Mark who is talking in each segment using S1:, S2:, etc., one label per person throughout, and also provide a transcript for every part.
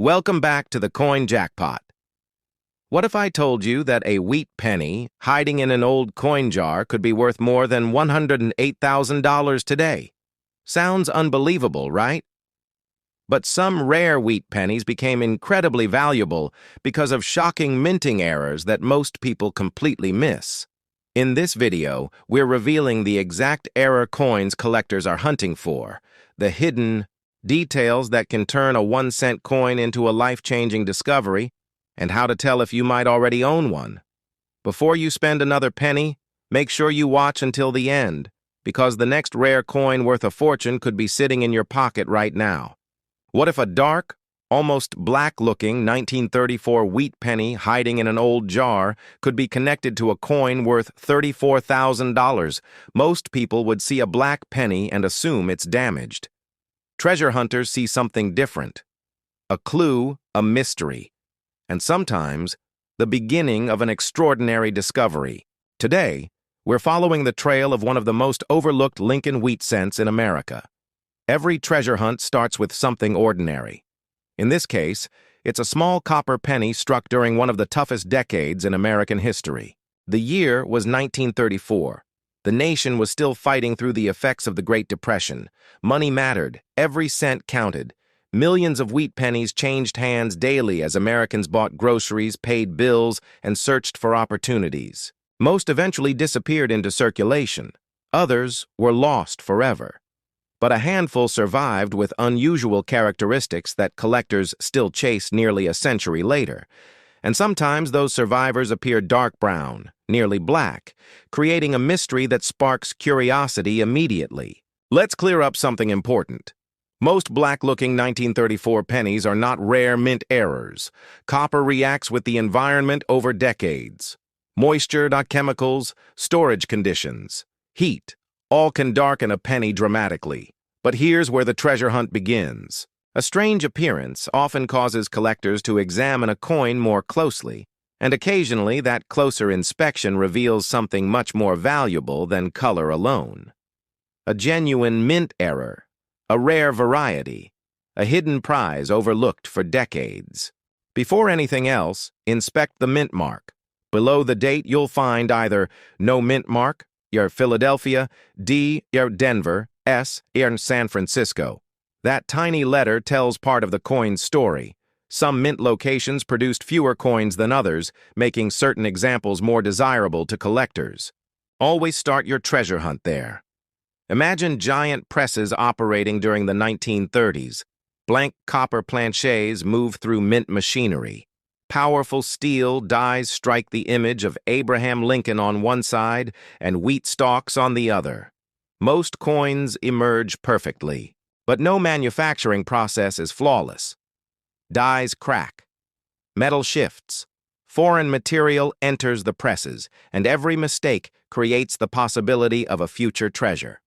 S1: Welcome back to the Coin Jackpot. What if I told you that a wheat penny hiding in an old coin jar could be worth more than $108,000 today? Sounds unbelievable, right? But some rare wheat pennies became incredibly valuable because of shocking minting errors that most people completely miss. In this video, we're revealing the exact error coins collectors are hunting for, the hidden details that can turn a 1-cent coin into a life-changing discovery, and how to tell if you might already own one. Before you spend another penny, make sure you watch until the end, because the next rare coin worth a fortune could be sitting in your pocket right now. What if a dark, almost black-looking 1934 wheat penny hiding in an old jar could be connected to a coin worth $34,000? Most people would see a black penny and assume it's damaged. Treasure hunters see something different. A clue, a mystery, and sometimes the beginning of an extraordinary discovery. Today, we're following the trail of one of the most overlooked Lincoln wheat cents in America. Every treasure hunt starts with something ordinary. In this case, it's a small copper penny struck during one of the toughest decades in American history. The year was 1934. The nation was still fighting through the effects of the Great Depression. Money mattered. Every cent counted. Millions of wheat pennies changed hands daily as Americans bought groceries, paid bills, and searched for opportunities. Most eventually disappeared into circulation. Others were lost forever. But a handful survived with unusual characteristics that collectors still chase nearly a century later. And sometimes those survivors appear dark brown, nearly black, creating a mystery that sparks curiosity immediately. Let's clear up something important. Most black-looking 1934 pennies are not rare mint errors. Copper reacts with the environment over decades. Moisture, chemicals, storage conditions, heat, all can darken a penny dramatically. But here's where the treasure hunt begins. A strange appearance often causes collectors to examine a coin more closely, and occasionally that closer inspection reveals something much more valuable than color alone. A genuine mint error, a rare variety, a hidden prize overlooked for decades. Before anything else, inspect the mint mark. Below the date, you'll find either no mint mark, your Philadelphia, D, your Denver, S, your San Francisco. That tiny letter tells part of the coin's story. Some mint locations produced fewer coins than others, making certain examples more desirable to collectors. Always start your treasure hunt there. Imagine giant presses operating during the 1930s. Blank copper planchets move through mint machinery. Powerful steel dies strike the image of Abraham Lincoln on one side and wheat stalks on the other. Most coins emerge perfectly, but no manufacturing process is flawless. Dies crack. Metal shifts. Foreign material enters the presses, and every mistake creates the possibility of a future treasure.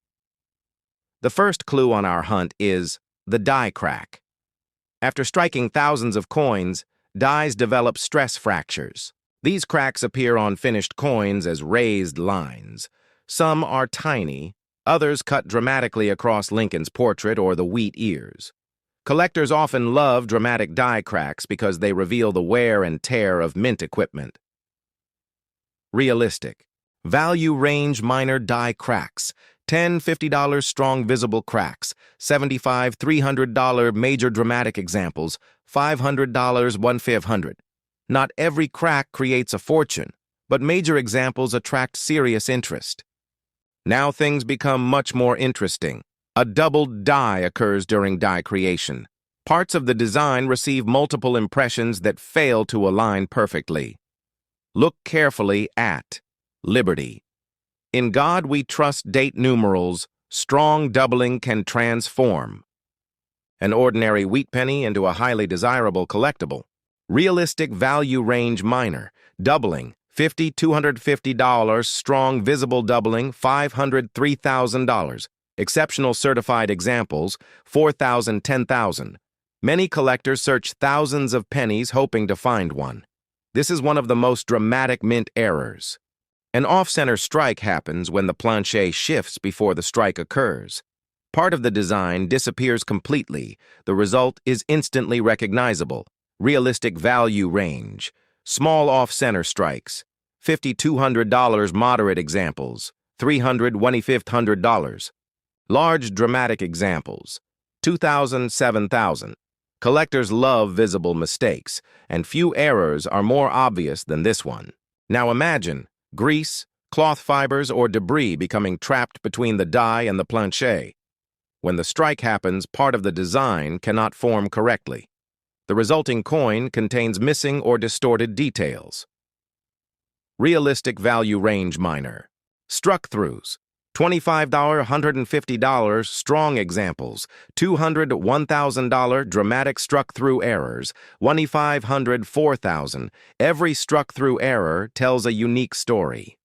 S1: The first clue on our hunt is the die crack. After striking thousands of coins, dies develop stress fractures. These cracks appear on finished coins as raised lines. Some are tiny, others cut dramatically across Lincoln's portrait or the wheat ears. Collectors often love dramatic die cracks because they reveal the wear and tear of mint equipment. Realistic. Value range minor die cracks. $10, $50 strong visible cracks. $75, $300 major dramatic examples. $500, $1,500. Not every crack creates a fortune, but major examples attract serious interest. Now things become much more interesting. A doubled die occurs during die creation. Parts of the design receive multiple impressions that fail to align perfectly. Look carefully at Liberty. In God we trust date numerals, strong doubling can transform an ordinary wheat penny into a highly desirable collectible. Realistic value range minor, doubling, $50, $250, strong visible doubling, $500, $3,000. Exceptional certified examples, $4,000, $10,000. Many collectors search thousands of pennies hoping to find one. This is one of the most dramatic mint errors. An off-center strike happens when the planchet shifts before the strike occurs. Part of the design disappears completely. The result is instantly recognizable. Realistic value range. Small off-center strikes. $5,200 moderate examples. $300 Large dramatic examples. 2,000, 7,000. Collectors love visible mistakes, and few errors are more obvious than this one. Now imagine grease, cloth fibers, or debris becoming trapped between the die and the planche. When the strike happens, part of the design cannot form correctly. The resulting coin contains missing or distorted details. Realistic value range minor. Struck-throughs. $25, $150 strong examples, $200, $1,000 dramatic struck-through errors, $2,500, $4,000. Every struck-through error tells a unique story.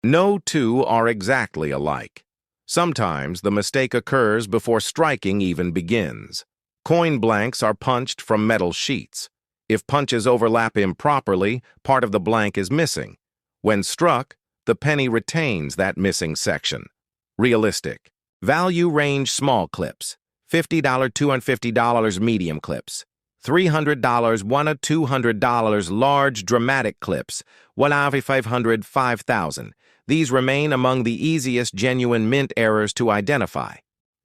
S1: No two are exactly alike. Sometimes the mistake occurs before striking even begins. Coin blanks are punched from metal sheets. If punches overlap improperly, part of the blank is missing. When struck, the penny retains that missing section. Realistic. Value range small clips. $50, $250 medium clips. $300, $100, $200 large dramatic clips. $1,500, $5,000. These remain among the easiest genuine mint errors to identify.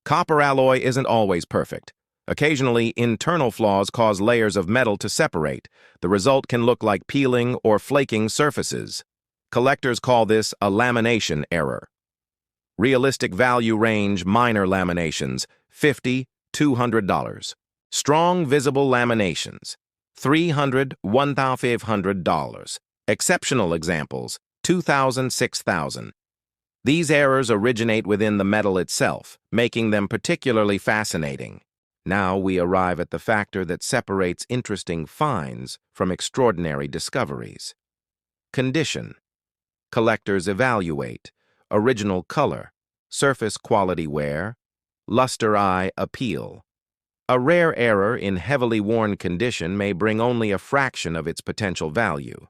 S1: Copper alloy isn't always perfect. Occasionally, internal flaws cause layers of metal to separate. The result can look like peeling or flaking surfaces. Collectors call this a lamination error. Realistic value range minor laminations, $50, $200. Strong visible laminations, $300, $1,500. Exceptional examples, $2,000, $6,000. These errors originate within the metal itself, making them particularly fascinating. Now we arrive at the factor that separates interesting finds from extraordinary discoveries. Condition. Collectors evaluate original color, surface quality wear, luster eye appeal. A rare error in heavily worn condition may bring only a fraction of its potential value.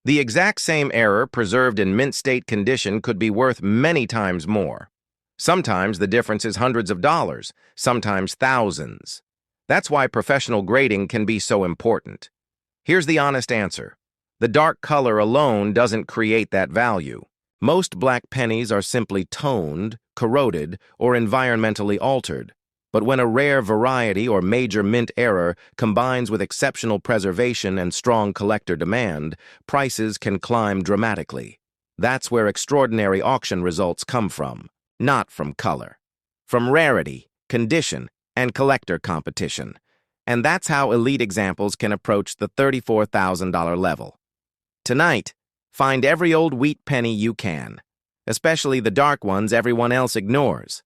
S1: The exact same error preserved in mint state condition could be worth many times more. Sometimes the difference is hundreds of dollars, sometimes thousands. That's why professional grading can be so important. Here's the honest answer. The dark color alone doesn't create that value. Most black pennies are simply toned, corroded, or environmentally altered. But when a rare variety or major mint error combines with exceptional preservation and strong collector demand, prices can climb dramatically. That's where extraordinary auction results come from. Not from color. From rarity, condition, and collector competition. And that's how elite examples can approach the $34,000 level. Tonight, find every old wheat penny you can, especially the dark ones everyone else ignores.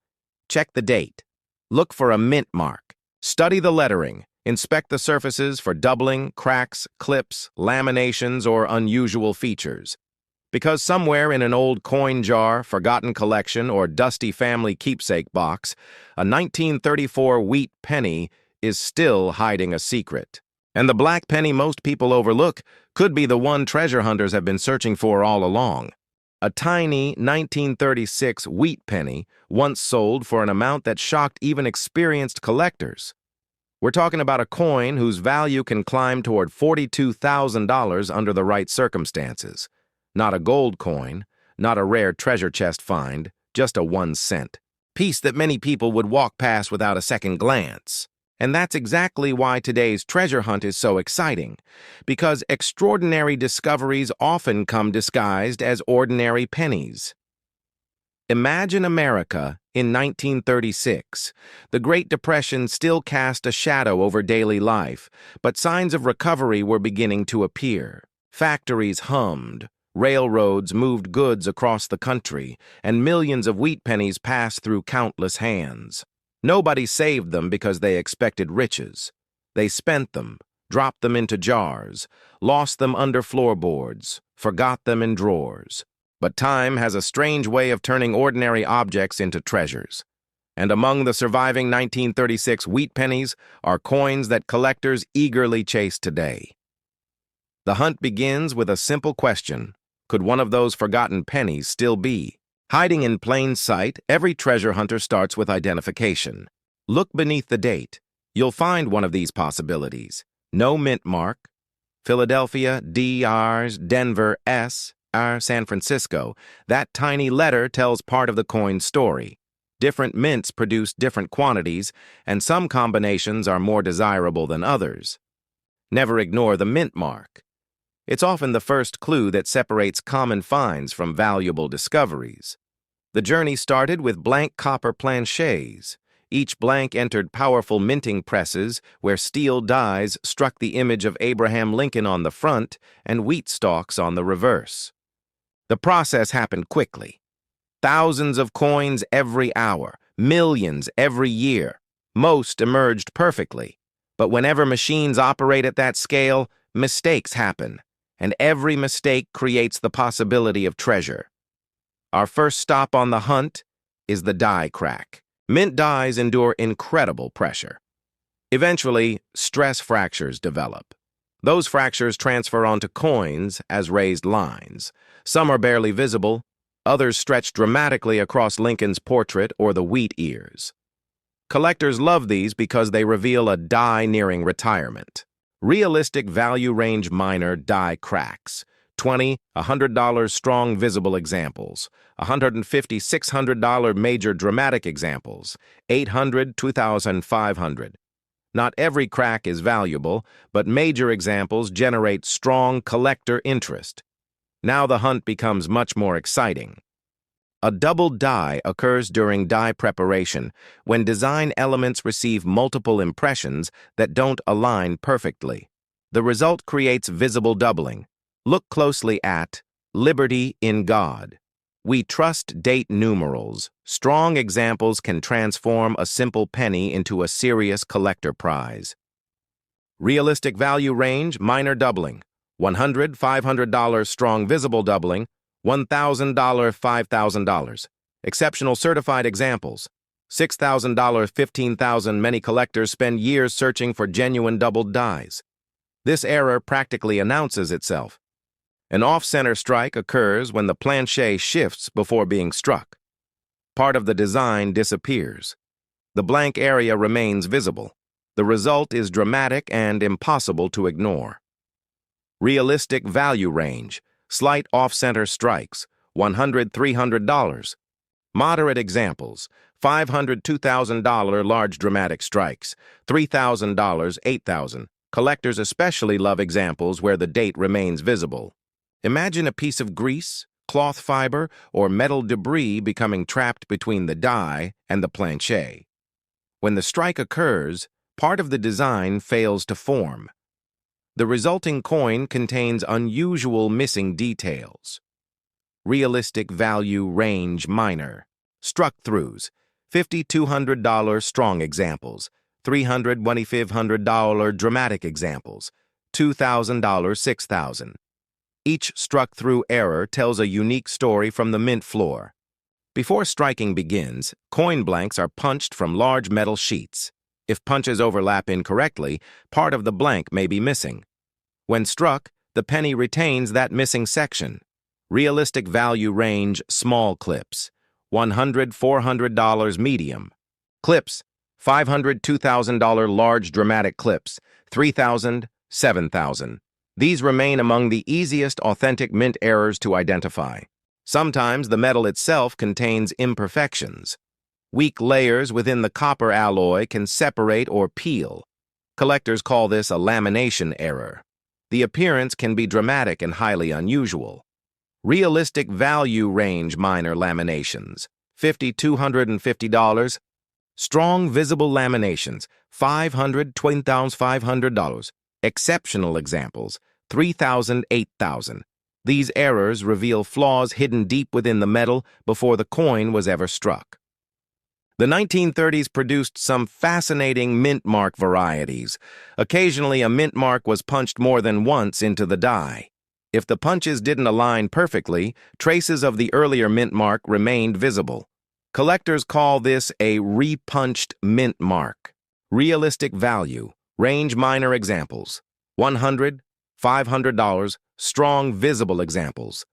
S1: Check the date. Look for a mint mark. Study the lettering. Inspect the surfaces for doubling, cracks, clips, laminations, or unusual features. Because somewhere in an old coin jar, forgotten collection, or dusty family keepsake box, a 1934 wheat penny is still hiding a secret. And the black penny most people overlook could be the one treasure hunters have been searching for all along. A tiny 1936 wheat penny once sold for an amount that shocked even experienced collectors. We're talking about a coin whose value can climb toward $42,000 under the right circumstances. Not a gold coin, not a rare treasure chest find, just a 1-cent piece that many people would walk past without a second glance. And that's exactly why today's treasure hunt is so exciting, because extraordinary discoveries often come disguised as ordinary pennies. Imagine America in 1936. The Great Depression still cast a shadow over daily life, but signs of recovery were beginning to appear. Factories hummed. Railroads moved goods across the country, and millions of wheat pennies passed through countless hands. Nobody saved them because they expected riches. They spent them, dropped them into jars, lost them under floorboards, forgot them in drawers. But time has a strange way of turning ordinary objects into treasures. And among the surviving 1936 wheat pennies are coins that collectors eagerly chase today. The hunt begins with a simple question. Could one of those forgotten pennies still be Hiding in plain sight, every treasure hunter starts with identification. Look beneath the date. You'll find one of these possibilities. No mint mark. Philadelphia, D.R.'s, Denver, S.R., San Francisco. That tiny letter tells part of the coin's story. Different mints produce different quantities, and some combinations are more desirable than others. Never ignore the mint mark. It's often the first clue that separates common finds from valuable discoveries. The journey started with blank copper planchets. Each blank entered powerful minting presses where steel dies struck the image of Abraham Lincoln on the front and wheat stalks on the reverse. The process happened quickly. Thousands of coins every hour, millions every year. Most emerged perfectly. But whenever machines operate at that scale, mistakes happen, and every mistake creates the possibility of treasure. Our first stop on the hunt is the die crack. Mint dies endure incredible pressure. Eventually, stress fractures develop. Those fractures transfer onto coins as raised lines. Some are barely visible, others stretch dramatically across Lincoln's portrait or the wheat ears. Collectors love these because they reveal a die nearing retirement. Realistic value range minor die cracks. $20, $100 strong visible examples, $150, $600 major dramatic examples, $800, $2,500. Not every crack is valuable, but major examples generate strong collector interest. Now the hunt becomes much more exciting. A double die occurs during die preparation when design elements receive multiple impressions that don't align perfectly. The result creates visible doubling. Look closely at Liberty in God. We trust date numerals. Strong examples can transform a simple penny into a serious collector prize. Realistic value range, minor doubling. $100, $500 strong visible doubling. $1,000, $5,000. Exceptional certified examples. $6,000, $15,000. Many collectors spend years searching for genuine doubled dies. This error practically announces itself. An off-center strike occurs when the planchet shifts before being struck. Part of the design disappears. The blank area remains visible. The result is dramatic and impossible to ignore. Realistic value range, slight off-center strikes, $100, $300. Moderate examples, $500, $2,000 large dramatic strikes, $3,000, $8,000. Collectors especially love examples where the date remains visible. Imagine a piece of grease, cloth fiber, or metal debris becoming trapped between the die and the planchet. When the strike occurs, part of the design fails to form. The resulting coin contains unusual missing details. Realistic value range minor. Struck-throughs, $50, $200 strong examples, $300, $2,500 dramatic examples, $2,000, $6,000. Each struck-through error tells a unique story from the mint floor. Before striking begins, coin blanks are punched from large metal sheets. If punches overlap incorrectly, part of the blank may be missing. When struck, the penny retains that missing section. Realistic value range small clips, $100, $400 medium. Clips, $500, $2,000 large dramatic clips, $3,000, $7,000. These remain among the easiest authentic mint errors to identify. Sometimes the metal itself contains imperfections. Weak layers within the copper alloy can separate or peel. Collectors call this a lamination error. The appearance can be dramatic and highly unusual. Realistic value range minor laminations, $50, $250. Strong visible laminations, $500, $2,500. Exceptional examples, $3,000, $8,000. These errors reveal flaws hidden deep within the metal before the coin was ever struck. The 1930s produced some fascinating mint mark varieties. Occasionally, a mint mark was punched more than once into the die. If the punches didn't align perfectly, traces of the earlier mint mark remained visible. Collectors call this a repunched mint mark. Realistic value, range minor examples, $100, $500, strong visible examples,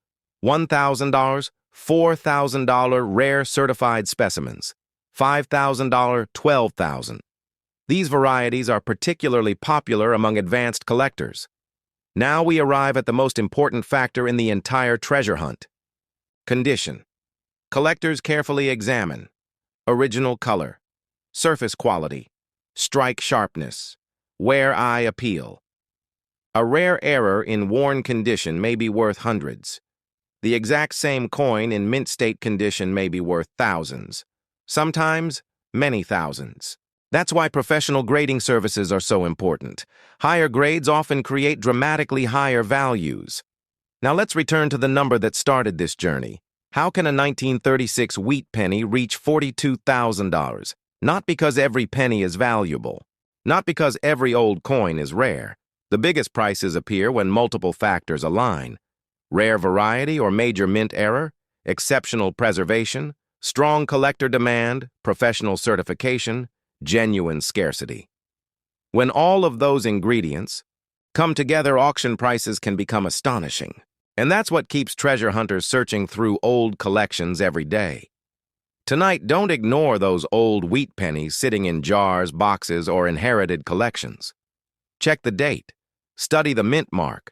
S1: $1,000, $4,000 rare certified specimens, $5,000, $12,000. These varieties are particularly popular among advanced collectors. Now we arrive at the most important factor in the entire treasure hunt: condition. Collectors carefully examine original color, surface quality, strike sharpness, wear eye appeal. A rare error in worn condition may be worth hundreds. The exact same coin in mint state condition may be worth thousands, sometimes many thousands. That's why professional grading services are so important. Higher grades often create dramatically higher values. Now let's return to the number that started this journey. How can a 1936 wheat penny reach $42,000? Not because every penny is valuable. Not because every old coin is rare. The biggest prices appear when multiple factors align: rare variety or major mint error, exceptional preservation, strong collector demand, professional certification, genuine scarcity. When all of those ingredients come together, auction prices can become astonishing. And that's what keeps treasure hunters searching through old collections every day. Tonight, don't ignore those old wheat pennies sitting in jars, boxes, or inherited collections. Check the date. Study the mint mark.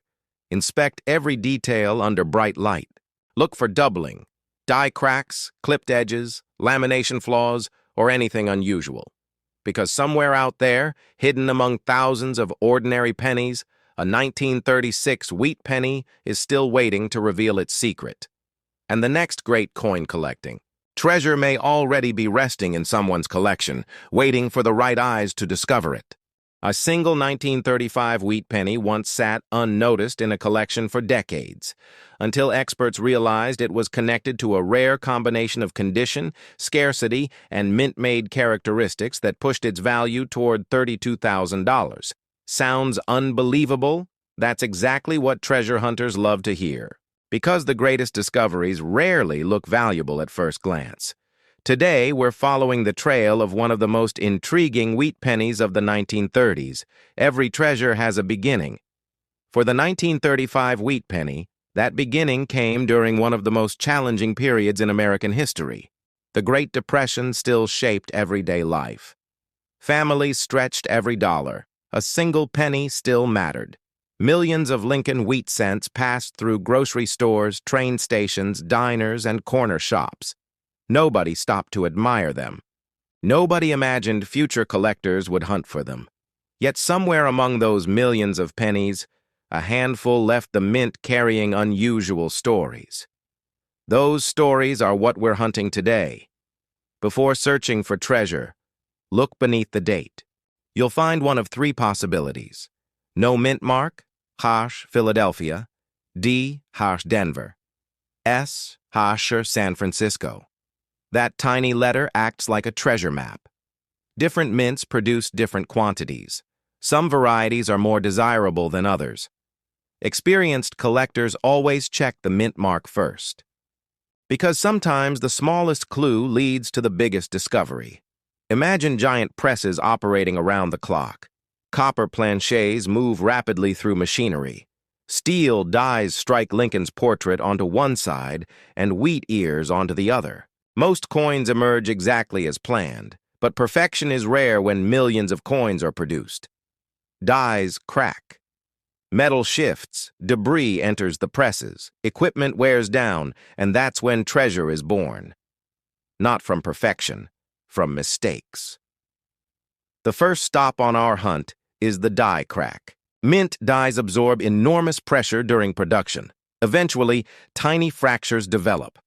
S1: Inspect every detail under bright light. Look for doubling, die cracks, clipped edges, lamination flaws, or anything unusual. Because somewhere out there, hidden among thousands of ordinary pennies, a 1936 wheat penny is still waiting to reveal its secret. And the next great coin collecting treasure may already be resting in someone's collection, waiting for the right eyes to discover it. A single 1935 wheat penny once sat unnoticed in a collection for decades, until experts realized it was connected to a rare combination of condition, scarcity, and mint-made characteristics that pushed its value toward $32,000. Sounds unbelievable? That's exactly what treasure hunters love to hear, because the greatest discoveries rarely look valuable at first glance. Today, we're following the trail of one of the most intriguing wheat pennies of the 1930s. Every treasure has a beginning. For the 1935 wheat penny, that beginning came during one of the most challenging periods in American history. The Great Depression still shaped everyday life. Families stretched every dollar. A single penny still mattered. Millions of Lincoln wheat cents passed through grocery stores, train stations, diners, and corner shops. Nobody stopped to admire them. Nobody imagined future collectors would hunt for them. Yet somewhere among those millions of pennies, a handful left the mint carrying unusual stories. Those stories are what we're hunting today. Before searching for treasure, look beneath the date. You'll find one of three possibilities: no mint mark, Hash, Philadelphia; D, Hash, Denver; S, Hash, San Francisco. That tiny letter acts like a treasure map. Different mints produce different quantities. Some varieties are more desirable than others. Experienced collectors always check the mint mark first, because sometimes the smallest clue leads to the biggest discovery. Imagine giant presses operating around the clock. Copper planchets move rapidly through machinery. Steel dies strike Lincoln's portrait onto one side and wheat ears onto the other. Most coins emerge exactly as planned, but perfection is rare when millions of coins are produced. Dies crack. Metal shifts, debris enters the presses, equipment wears down, and that's when treasure is born. Not from perfection, from mistakes. The first stop on our hunt is the die crack. Mint dies absorb enormous pressure during production. Eventually, tiny fractures develop.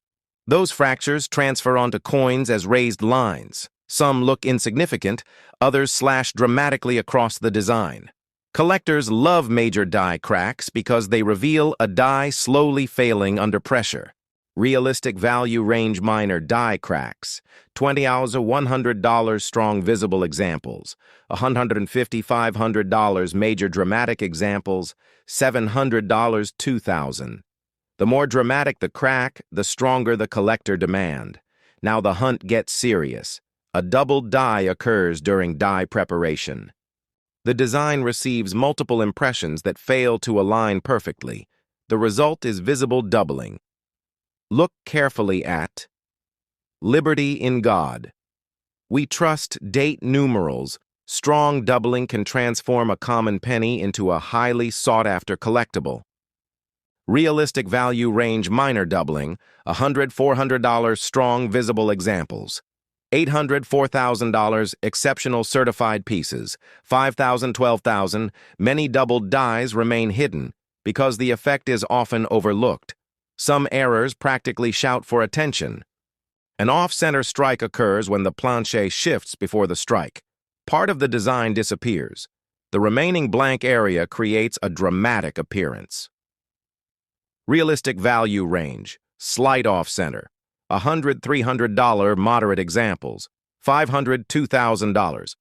S1: Those fractures transfer onto coins as raised lines. Some look insignificant, others slash dramatically across the design. Collectors love major die cracks because they reveal a die slowly failing under pressure. Realistic value range minor die cracks, $20 to $100 strong visible examples, $150 $500 major dramatic examples, $700 $2,000. The more dramatic the crack, the stronger the collector demand. Now the hunt gets serious. A double die occurs during die preparation. The design receives multiple impressions that fail to align perfectly. The result is visible doubling. Look carefully at Liberty in God. We trust date numerals. Strong doubling can transform a common penny into a highly sought-after collectible. Realistic value range minor doubling, $100, $400 strong visible examples. $800, $4,000 exceptional certified pieces. $5,000, $12,000 many doubled dies remain hidden because the effect is often overlooked. Some errors practically shout for attention. An off-center strike occurs when the planche shifts before the strike. Part of the design disappears. The remaining blank area creates a dramatic appearance. Realistic value range, slight off-center. $100, $300 moderate examples. $500, $2,000.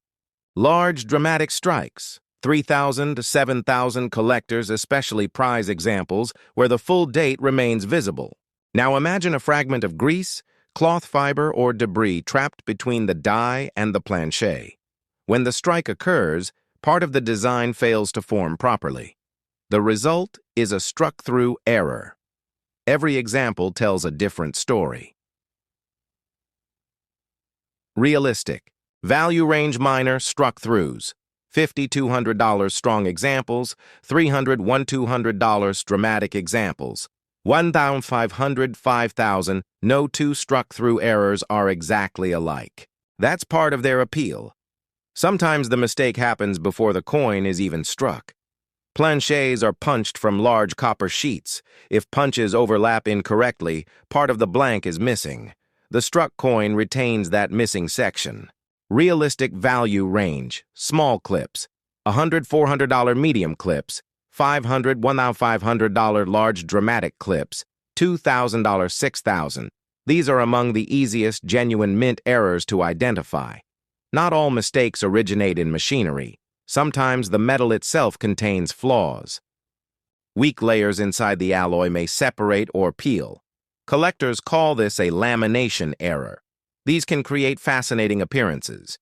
S1: Large dramatic strikes. $3,000 to $7,000 collectors, especially prize examples, where the full date remains visible. Now imagine a fragment of grease, cloth fiber, or debris trapped between the die and the planche. When the strike occurs, part of the design fails to form properly. The result is a struck-through error. Every example tells a different story. Realistic. Value range minor struck-throughs. $50, $200 strong examples. $300, $1,200 dramatic examples. $1,500, $5,000 no two struck-through errors are exactly alike. That's part of their appeal. Sometimes the mistake happens before the coin is even struck. Planches are punched from large copper sheets. If punches overlap incorrectly, part of the blank is missing. The struck coin retains that missing section. Realistic value range, small clips. $100, $400 medium clips. $500, $1,500 large dramatic clips. $2,000, $6,000. These are among the easiest genuine mint errors to identify. Not all mistakes originate in machinery. Sometimes the metal itself contains flaws. Weak layers inside the alloy may separate or peel. Collectors call this a lamination error. These can create fascinating appearances.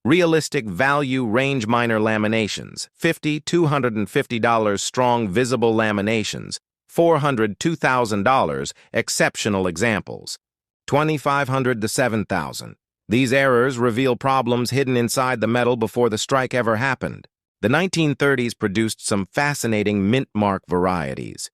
S1: Realistic value range minor laminations, $50, $250 strong visible laminations, $400, $2,000 exceptional examples, $2,500 to $7,000. These errors reveal problems hidden inside the metal before the strike ever happened. The 1930s produced some fascinating mint mark varieties.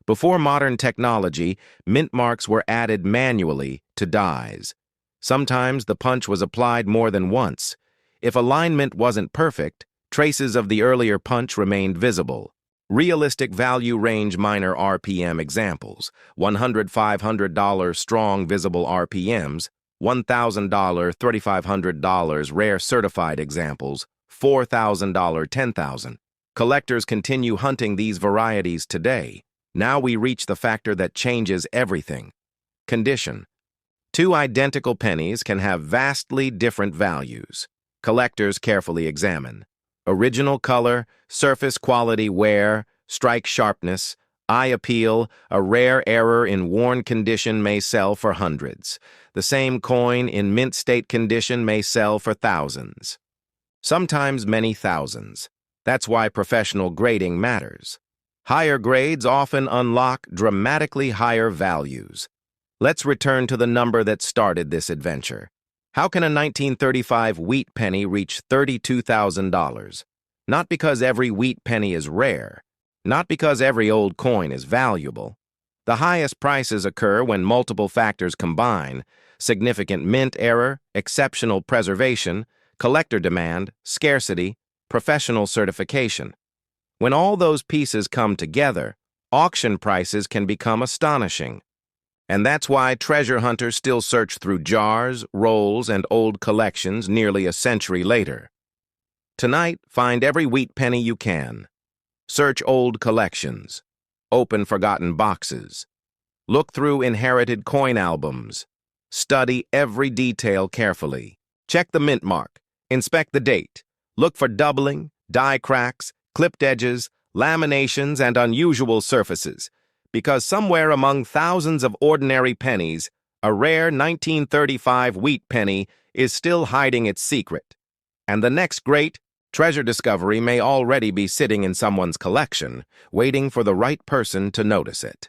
S1: Before modern technology, mint marks were added manually to dies. Sometimes the punch was applied more than once. If alignment wasn't perfect, traces of the earlier punch remained visible. Realistic value range minor RPM examples, $100, $500 strong visible RPMs, $1,000, $3,500 rare certified examples, $4,000, $10,000. Collectors continue hunting these varieties today. Now we reach the factor that changes everything. Condition. Two identical pennies can have vastly different values. Collectors carefully examine original color, surface quality wear, strike sharpness, eye appeal. A rare error in worn condition may sell for hundreds. The same coin in mint state condition may sell for thousands. Sometimes many thousands. That's why professional grading matters. Higher grades often unlock dramatically higher values. Let's return to the number that started this adventure. How can a 1935 wheat penny reach $32,000? Not because every wheat penny is rare. Not because every old coin is valuable. The highest prices occur when multiple factors combine: significant mint error, exceptional preservation, collector demand, scarcity, professional certification. When all those pieces come together, auction prices can become astonishing. And that's why treasure hunters still search through jars, rolls, and old collections nearly a century later. Tonight, find every wheat penny you can. Search old collections. Open forgotten boxes. Look through inherited coin albums. Study every detail carefully. Check the mint mark. Inspect the date. Look for doubling, die cracks, clipped edges, laminations, and unusual surfaces. Because somewhere among thousands of ordinary pennies, a rare 1935 wheat penny is still hiding its secret. And the next great treasure discovery may already be sitting in someone's collection, waiting for the right person to notice it.